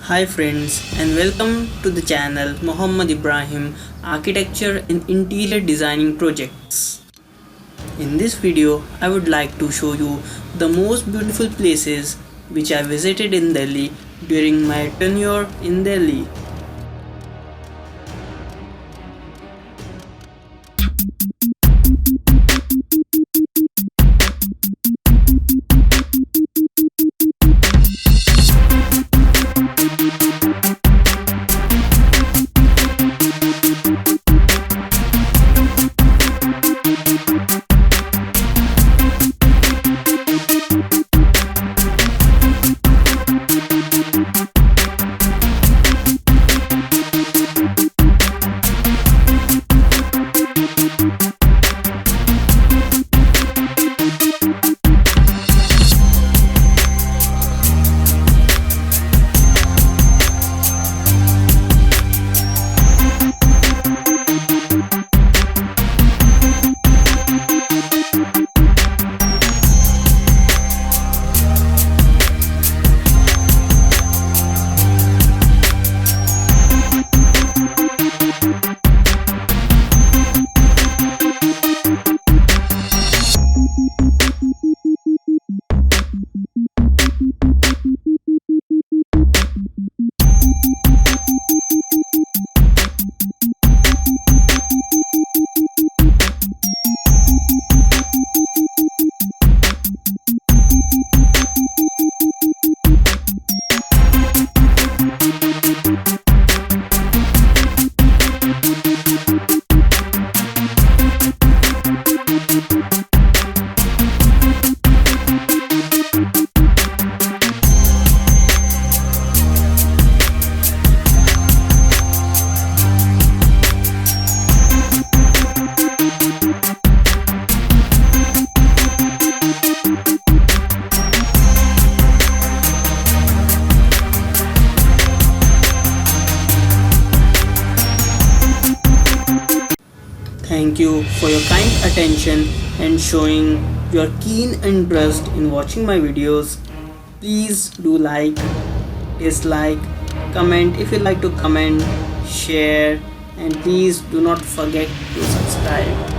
Hi friends and welcome to the channel Muhammad Ibrahim Architecture and Interior Designing Projects. In this video I would like to show you the most beautiful places which I visited in Delhi during my tenure in Delhi. Thank you for your kind attention and showing your keen interest in watching my videos. Please do like, dislike, comment if you like to comment, share, and please do not forget to subscribe.